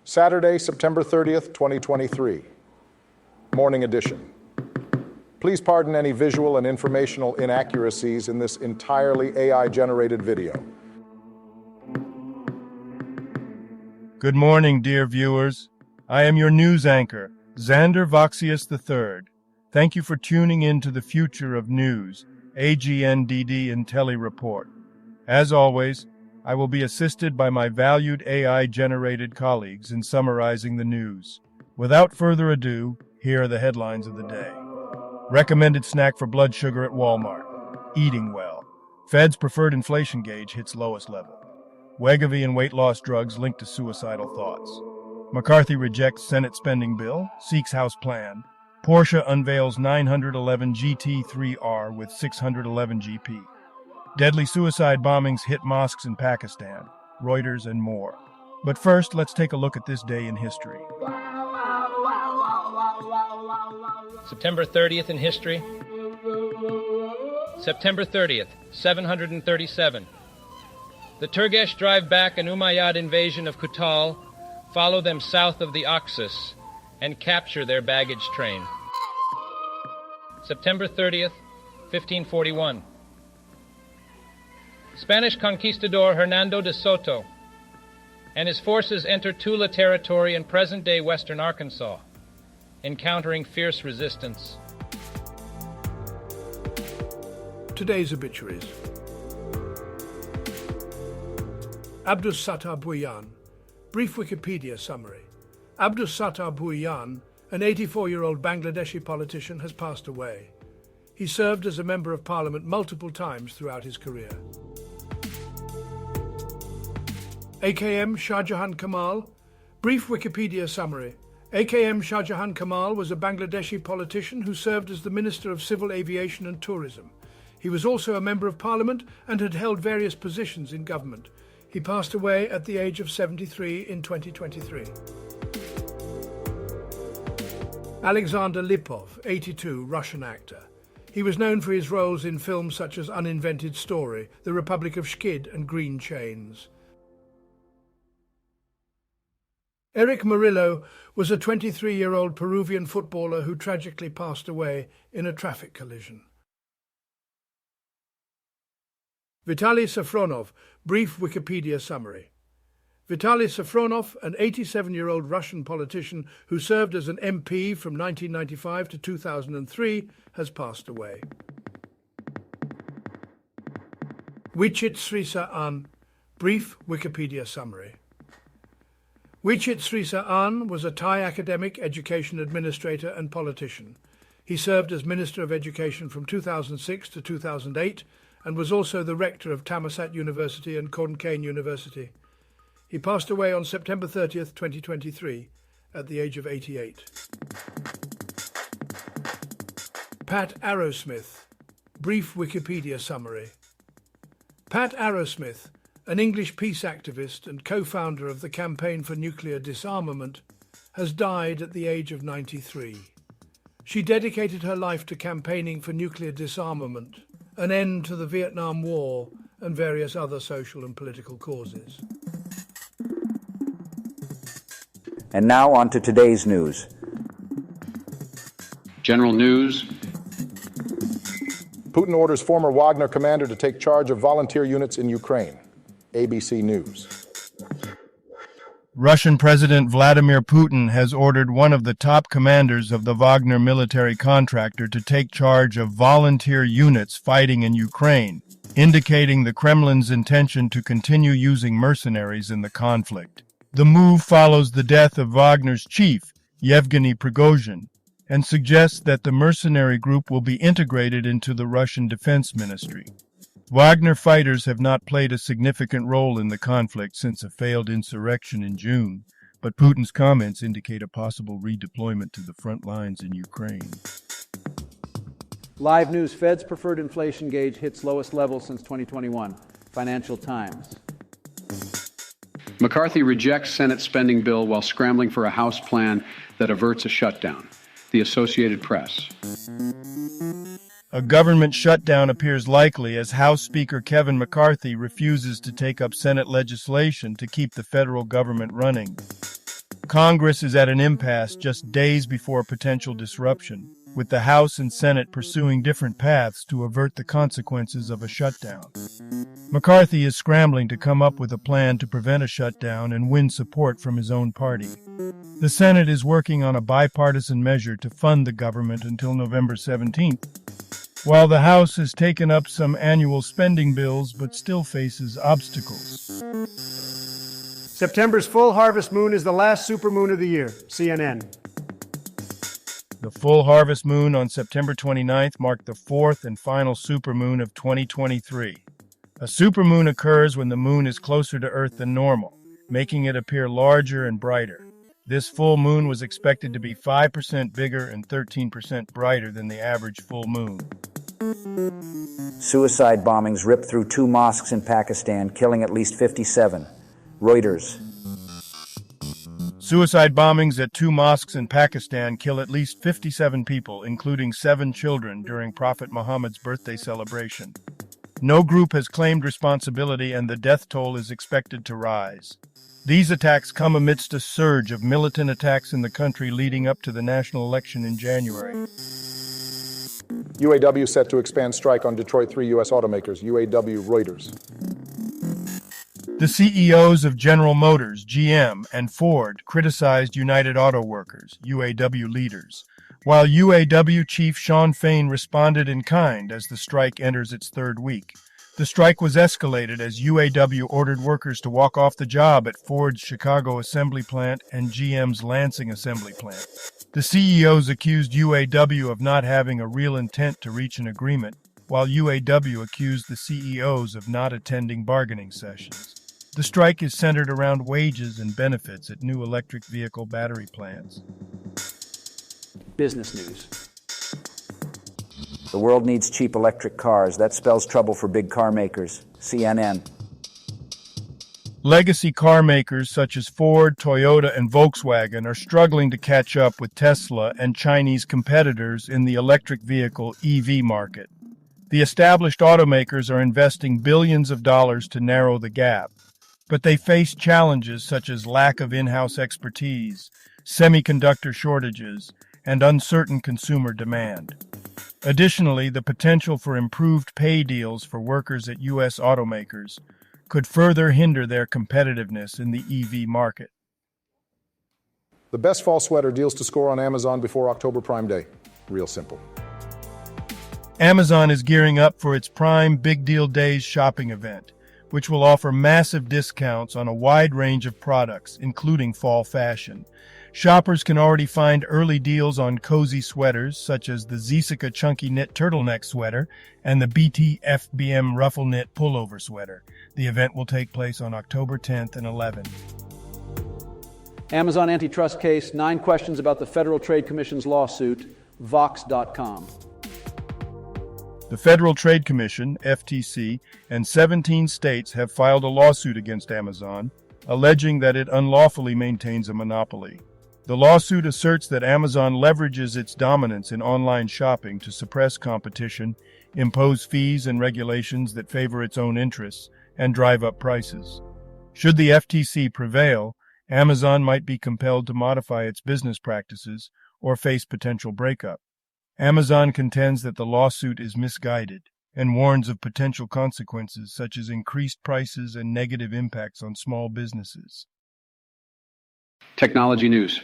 Saturday, September 30th, 2023. Morning edition. Please pardon any visual and informational inaccuracies in this entirely AI-generated video. Good morning, dear viewers. I am your news anchor, Xander Voxius III. Thank you for tuning in to the future of news, AGNDD Intellireport. As always, I will be assisted by my valued AI-generated colleagues in summarizing the news. Without further ado, here are the headlines of the day. Recommended snack for blood sugar at Walmart. Eating well. Fed's preferred inflation gauge hits lowest level. Wegovy and weight loss drugs linked to suicidal thoughts. McCarthy rejects Senate spending bill, seeks House plan. Porsche unveils 911 GT3R with 611 GP. Deadly suicide bombings hit mosques in Pakistan, Reuters, and more. But first, let's take a look at this day in history. September 30th in history. September 30th, 737. The Turgesh drive back an Umayyad invasion of Kutal, follow them south of the Oxus, and capture their baggage train. September 30th, 1541. Spanish conquistador Hernando de Soto and his forces enter Tula territory in present-day western Arkansas, encountering fierce resistance. Today's obituaries. Abdus Sattar Bhuiyan. Brief Wikipedia summary. Abdus Sattar Bhuiyan, an 84-year-old Bangladeshi politician, has passed away. He served as a Member of Parliament multiple times throughout his career. AKM Shah Jahan Kamal. Brief Wikipedia summary. AKM Shah Jahan Kamal was a Bangladeshi politician who served as the Minister of Civil Aviation and Tourism. He was also a Member of Parliament and had held various positions in government. He passed away at the age of 73 in 2023. Alexander Lipov, 82, Russian actor. He was known for his roles in films such as Uninvented Story, The Republic of Shkid, and Green Chains. Eric Murillo was a 23-year-old Peruvian footballer who tragically passed away in a traffic collision. Vitaly Safronov, brief Wikipedia summary. Vitaly Safronov, an 87-year-old Russian politician who served as an MP from 1995 to 2003, has passed away. Wichit Srisa An, brief Wikipedia summary. Wichit Srisa An was a Thai academic, education administrator and politician. He served as Minister of Education from 2006 to 2008 and was also the rector of Thammasat University and Khon Kaen University. He passed away on September 30th, 2023, at the age of 88. Pat Arrowsmith, brief Wikipedia summary. Pat Arrowsmith, an English peace activist and co-founder of the Campaign for Nuclear Disarmament, has died at the age of 93. She dedicated her life to campaigning for nuclear disarmament, an end to the Vietnam War, and various other social and political causes. And now on to today's news. General news. Putin orders former Wagner commander to take charge of volunteer units in Ukraine. ABC News. Russian President Vladimir Putin has ordered one of the top commanders of the Wagner military contractor to take charge of volunteer units fighting in Ukraine, indicating the Kremlin's intention to continue using mercenaries in the conflict. The move follows the death of Wagner's chief, Yevgeny Prigozhin, and suggests that the mercenary group will be integrated into the Russian Defense Ministry. Wagner fighters have not played a significant role in the conflict since a failed insurrection in June, but Putin's comments indicate a possible redeployment to the front lines in Ukraine. Live news. Fed's preferred inflation gauge hits lowest level since 2021. Financial Times. McCarthy rejects Senate spending bill while scrambling for a House plan that averts a shutdown. The Associated Press. A government shutdown appears likely as House Speaker Kevin McCarthy refuses to take up Senate legislation to keep the federal government running. Congress is at an impasse just days before potential disruption, with the House and Senate pursuing different paths to avert the consequences of a shutdown. McCarthy is scrambling to come up with a plan to prevent a shutdown and win support from his own party. The Senate is working on a bipartisan measure to fund the government until November 17th, while the House has taken up some annual spending bills but still faces obstacles. September's full harvest moon is the last supermoon of the year. CNN. The full harvest moon on September 29th marked the fourth and final supermoon of 2023. A supermoon occurs when the moon is closer to Earth than normal, making it appear larger and brighter. This full moon was expected to be 5% bigger and 13% brighter than the average full moon. Suicide bombings ripped through 2 mosques in Pakistan, killing at least 57. Reuters. Suicide bombings at 2 mosques in Pakistan kill at least 57 people, including 7 children, during Prophet Muhammad's birthday celebration. No group has claimed responsibility, and the death toll is expected to rise. These attacks come amidst a surge of militant attacks in the country leading up to the national election in January. UAW set to expand strike on Detroit 3 U.S. automakers. UAW Reuters. The CEOs of General Motors, GM, and Ford criticized United Auto Workers, UAW leaders, while UAW chief Shawn Fain responded in kind as the strike enters its 3rd week. The strike was escalated as UAW ordered workers to walk off the job at Ford's Chicago assembly plant and GM's Lansing assembly plant. The CEOs accused UAW of not having a real intent to reach an agreement, while UAW accused the CEOs of not attending bargaining sessions. The strike is centered around wages and benefits at new electric vehicle battery plants. Business news. The world needs cheap electric cars. That spells trouble for big car makers. CNN. Legacy car makers such as Ford, Toyota, and Volkswagen are struggling to catch up with Tesla and Chinese competitors in the electric vehicle EV market. The established automakers are investing billions of dollars to narrow the gap, but they face challenges such as lack of in-house expertise, semiconductor shortages, and uncertain consumer demand. Additionally, the potential for improved pay deals for workers at U.S. automakers could further hinder their competitiveness in the EV market. The best fall sweater deals to score on Amazon before October Prime Day. Real simple. Amazon is gearing up for its Prime Big Deal Days shopping event, which will offer massive discounts on a wide range of products, including fall fashion. Shoppers can already find early deals on cozy sweaters, such as the Zesica Chunky Knit Turtleneck Sweater and the BT FBM Ruffle Knit Pullover Sweater. The event will take place on October 10th and 11th. Amazon antitrust case, 9 questions about the Federal Trade Commission's lawsuit, Vox.com. The Federal Trade Commission, FTC, and 17 states have filed a lawsuit against Amazon, alleging that it unlawfully maintains a monopoly. The lawsuit asserts that Amazon leverages its dominance in online shopping to suppress competition, impose fees and regulations that favor its own interests, and drive up prices. Should the FTC prevail, Amazon might be compelled to modify its business practices or face potential breakup. Amazon contends that the lawsuit is misguided and warns of potential consequences such as increased prices and negative impacts on small businesses. Technology news.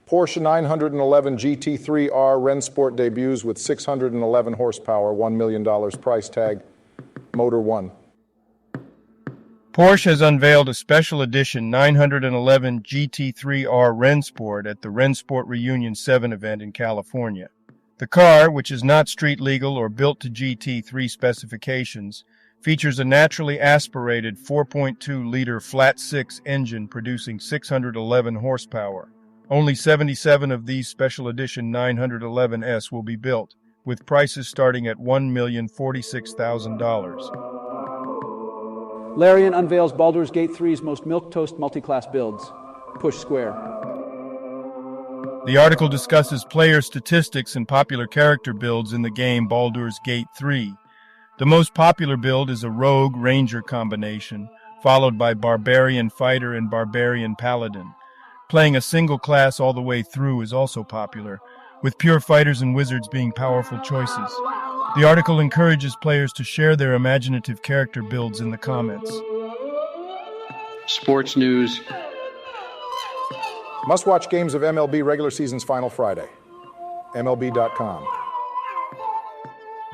Porsche 911 GT3R Rennsport debuts with 611 horsepower, $1 million price tag, Motor 1. Porsche has unveiled a special edition 911 GT3R Rennsport at the Rennsport Reunion 7 event in California. The car, which is not street legal or built to GT3 specifications, features a naturally aspirated 4.2-liter flat-six engine producing 611 horsepower. Only 77 of these special edition 911S will be built, with prices starting at $1,046,000. Larian unveils Baldur's Gate 3's most milquetoast multi-class builds. Push square. The article discusses player statistics and popular character builds in the game Baldur's Gate 3. The most popular build is a Rogue Ranger combination, followed by Barbarian Fighter and Barbarian Paladin. Playing a single class all the way through is also popular, with pure fighters and wizards being powerful choices. The article encourages players to share their imaginative character builds in the comments. Sports news. Must-watch games of MLB regular season's final Friday. MLB.com.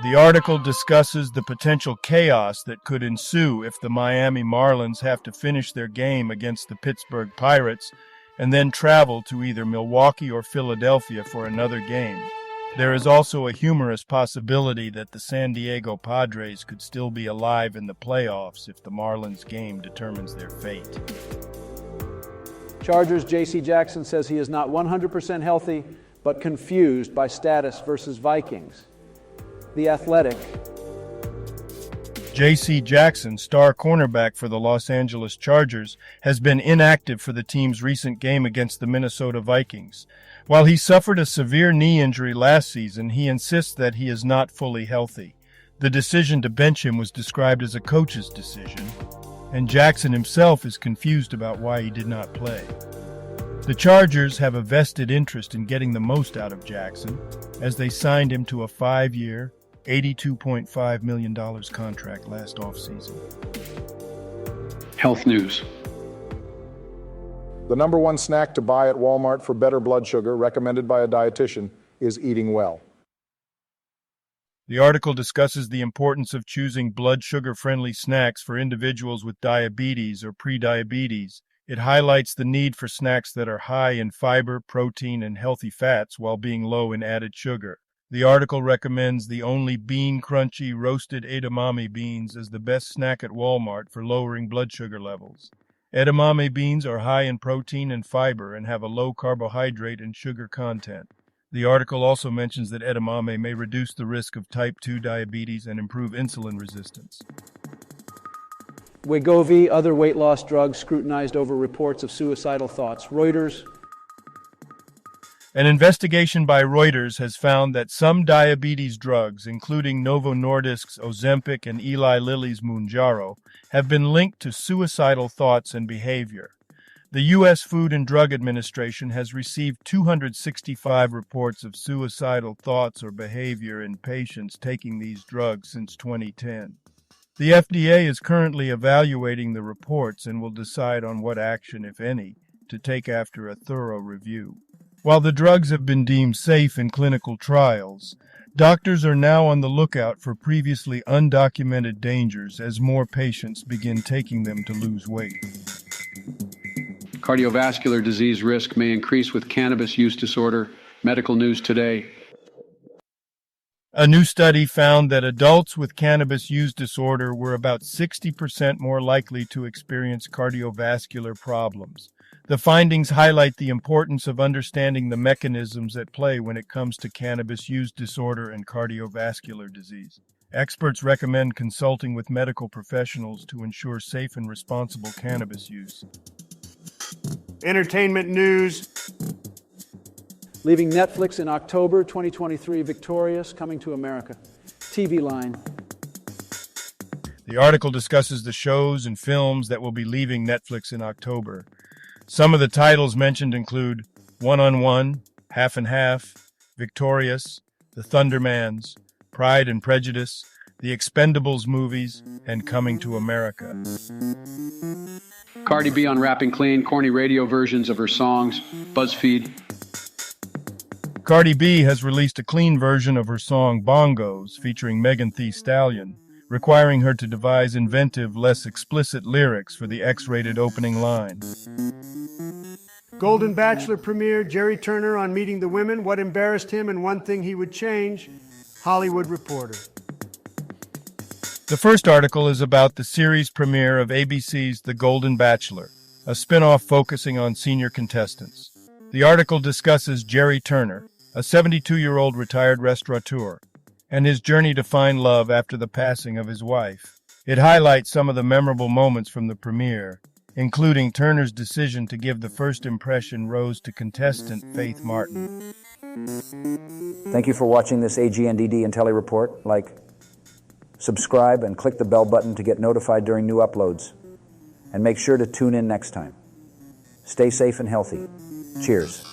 The article discusses the potential chaos that could ensue if the Miami Marlins have to finish their game against the Pittsburgh Pirates and then travel to either Milwaukee or Philadelphia for another game. There is also a humorous possibility that the San Diego Padres could still be alive in the playoffs if the Marlins game determines their fate. Chargers' J.C. Jackson says he is not 100% healthy, but confused by status versus Vikings. The Athletic. J.C. Jackson, star cornerback for the Los Angeles Chargers, has been inactive for the team's recent game against the Minnesota Vikings. While he suffered a severe knee injury last season, he insists that he is not fully healthy. The decision to bench him was described as a coach's decision, and Jackson himself is confused about why he did not play. The Chargers have a vested interest in getting the most out of Jackson, as they signed him to a 5-year, $82.5 million contract last offseason. Health news. The number one snack to buy at Walmart for better blood sugar, recommended by a dietitian, is eating well. The article discusses the importance of choosing blood sugar-friendly snacks for individuals with diabetes or prediabetes. It highlights the need for snacks that are high in fiber, protein, and healthy fats while being low in added sugar. The article recommends the Only Bean Crunchy roasted edamame beans as the best snack at Walmart for lowering blood sugar levels. Edamame beans are high in protein and fiber and have a low carbohydrate and sugar content. The article also mentions that edamame may reduce the risk of type 2 diabetes and improve insulin resistance. Wegovy, other weight loss drugs scrutinized over reports of suicidal thoughts. Reuters. An investigation by Reuters has found that some diabetes drugs, including Novo Nordisk's Ozempic and Eli Lilly's Mounjaro, have been linked to suicidal thoughts and behavior. The U.S. Food and Drug Administration has received 265 reports of suicidal thoughts or behavior in patients taking these drugs since 2010. The FDA is currently evaluating the reports and will decide on what action, if any, to take after a thorough review. While the drugs have been deemed safe in clinical trials, doctors are now on the lookout for previously undocumented dangers as more patients begin taking them to lose weight. Cardiovascular disease risk may increase with cannabis use disorder. Medical news today. A new study found that adults with cannabis use disorder were about 60% more likely to experience cardiovascular problems. The findings highlight the importance of understanding the mechanisms at play when it comes to cannabis use disorder and cardiovascular disease. Experts recommend consulting with medical professionals to ensure safe and responsible cannabis use. Entertainment news. Leaving Netflix in October 2023, Victorious, coming to America. TV Line. The article discusses the shows and films that will be leaving Netflix in October. Some of the titles mentioned include One-on-One, Half and Half, Victorious, The Thundermans, Pride and Prejudice, The Expendables movies, and Coming to America. Cardi B unwrapping clean, corny radio versions of her songs. BuzzFeed. Cardi B has released a clean version of her song Bongos featuring Megan Thee Stallion, requiring her to devise inventive, less explicit lyrics for the X-rated opening line. Golden Bachelor premiere, Jerry Turner on Meeting the Women, what embarrassed him and one thing he would change. Hollywood Reporter. The first article is about the series premiere of ABC's The Golden Bachelor, a spin-off focusing on senior contestants. The article discusses Jerry Turner, a 72-year-old retired restaurateur, and his journey to find love after the passing of his wife. It highlights some of the memorable moments from the premiere, including Turner's decision to give the first impression rose to contestant Faith Martin. Thank you for watching this AGNDD Intellireport. Like, subscribe, and click the bell button to get notified during new uploads. and make sure to tune in next time. Stay safe and healthy. Cheers.